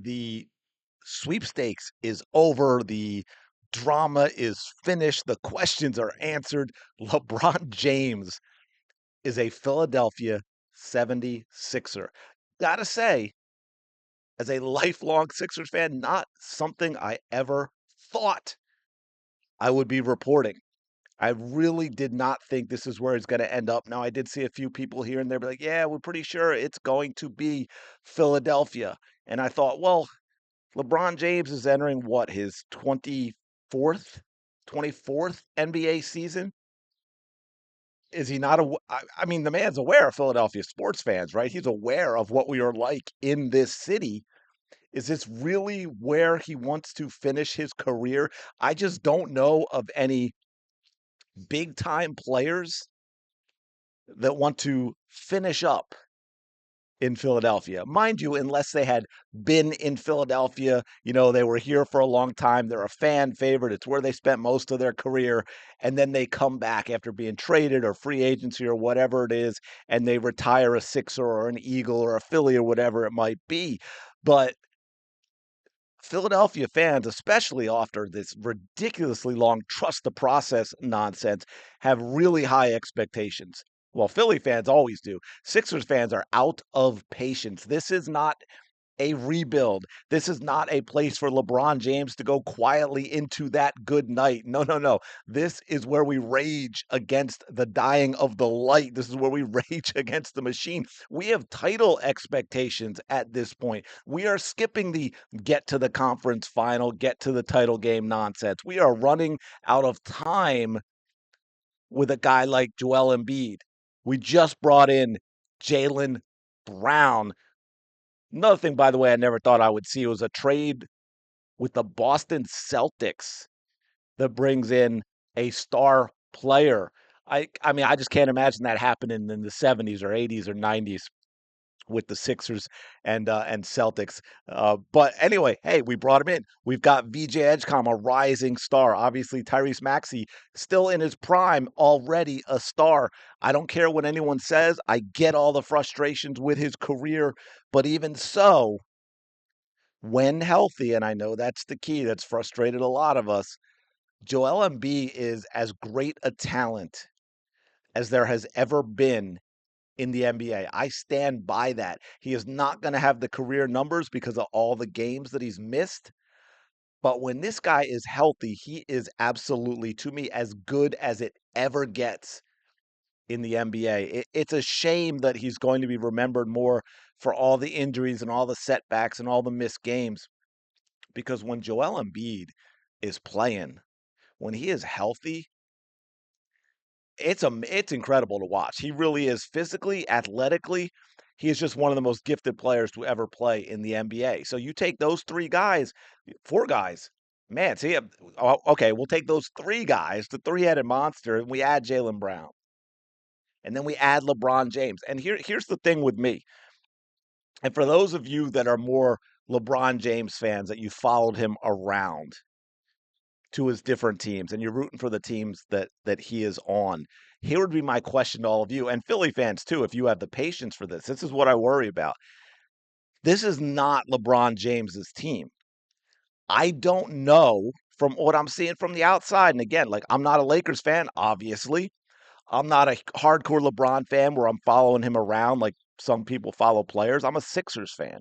The sweepstakes is over. The drama is finished. The questions are answered. LeBron James is a Philadelphia 76er. Gotta say, as a lifelong Sixers fan, not something I ever thought I would be reporting. I really did not think this is where it's going to end up. Now, I did see a few people here and there be like, yeah, we're pretty sure it's going to be Philadelphia. And I thought, well, LeBron James is entering what, his 24th NBA season? Is he not? I mean, the man's aware of Philadelphia sports fans, right? He's aware of what we are like in this city. Is this really where he wants to finish his career? I just don't know of any big time players that want to finish up in Philadelphia. Mind you, unless they had been in Philadelphia, they were here for a long time. They're a fan favorite. It's where they spent most of their career. And then they come back after being traded or free agency or whatever it is, and they retire a Sixer or an Eagle or a Philly or whatever it might be. But Philadelphia fans, especially after this ridiculously long trust the process nonsense, have really high expectations. Well, Philly fans always do. Sixers fans are out of patience. This is not a rebuild. This is not a place for LeBron James to go quietly into that good night. No, no, no. This is where we rage against the dying of the light. This is where we rage against the machine. We have title expectations at this point. We are skipping the get to the conference final, get to the title game nonsense. We are running out of time with a guy like Joel Embiid. We just brought in Jaylen Brown. Another thing, by the way, I never thought I would see was a trade with the Boston Celtics that brings in a star player. I mean, I just can't imagine that happening in the 70s or 80s or 90s with the Sixers and Celtics. But anyway, hey, we brought him in. We've got VJ Edgecombe, a rising star. Obviously, Tyrese Maxey still in his prime, already a star. I don't care what anyone says. I get all the frustrations with his career, but even so, when healthy, and I know that's the key that's frustrated a lot of us, Joel Embiid is as great a talent as there has ever been in the NBA. I stand by that. He is not going to have the career numbers because of all the games that he's missed. But when this guy is healthy, he is absolutely, to me, as good as it ever gets in the NBA. It's a shame that he's going to be remembered more for all the injuries and all the setbacks and all the missed games. Because when Joel Embiid is playing, when he is healthy, it's incredible to watch. He really is physically, athletically. He is just one of the most gifted players to ever play in the NBA. So you take those three guys, four guys, man. See, okay, we'll take those three guys, the three-headed monster, and we add Jaylen Brown, and then we add LeBron James. And here's the thing with me. And for those of you that are more LeBron James fans, that you followed him around to his different teams and you're rooting for the teams that he is on. Here would be my question to all of you and Philly fans too, if you have the patience for this. This is what I worry about. This is not LeBron James's team. I don't know from what I'm seeing from the outside. And again, like I'm not a Lakers fan, obviously. I'm not a hardcore LeBron fan where I'm following him around like some people follow players. I'm a Sixers fan.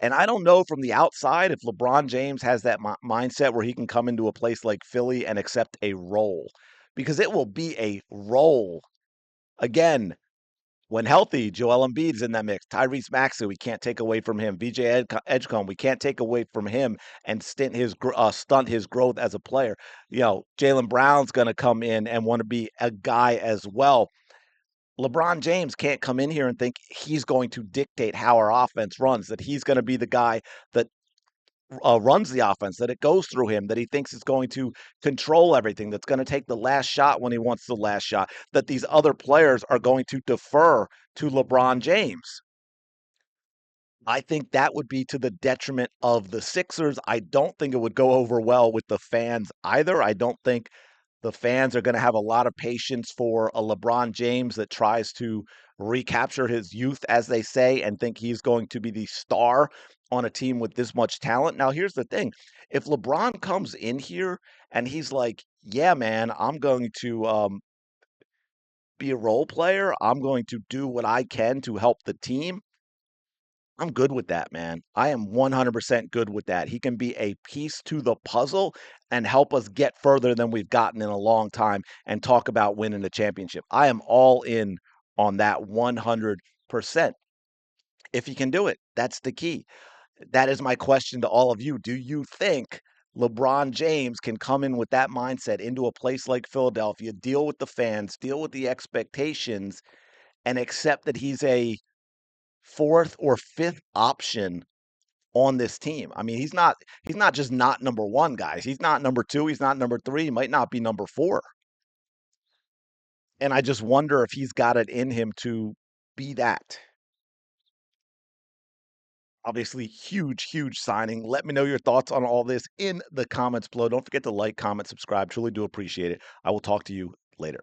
And I don't know from the outside if LeBron James has that mindset where he can come into a place like Philly and accept a role because it will be a role. Again, when healthy, Joel Embiid is in that mix. Tyrese Maxey, we can't take away from him. VJ Edgecombe, we can't take away from him and stunt his growth as a player. Jaylen Brown's going to come in and want to be a guy as well. LeBron James can't come in here and think he's going to dictate how our offense runs, that he's going to be the guy that runs the offense, that it goes through him, that he thinks is going to control everything, that's going to take the last shot when he wants the last shot, that these other players are going to defer to LeBron James. I think that would be to the detriment of the Sixers. I don't think it would go over well with the fans either. I don't think The fans are going to have a lot of patience for a LeBron James that tries to recapture his youth, as they say, and think he's going to be the star on a team with this much talent. Now, here's the thing. If LeBron comes in here and he's like, yeah, man, I'm going to be a role player, I'm going to do what I can to help the team. I'm good with that, man. I am 100% good with that. He can be a piece to the puzzle and help us get further than we've gotten in a long time and talk about winning the championship. I am all in on that 100%. If he can do it, that's the key. That is my question to all of you. Do you think LeBron James can come in with that mindset into a place like Philadelphia, deal with the fans, deal with the expectations, and accept that he's a fourth or fifth option on this team? I mean, he's not just not number 1, guys. He's not number 2, he's not number 3, he might not be number 4. And I just wonder if he's got it in him to be that. Obviously, huge, huge signing. Let me know your thoughts on all this in the comments below. Don't forget to like, comment, subscribe. Truly do appreciate it. I will talk to you later.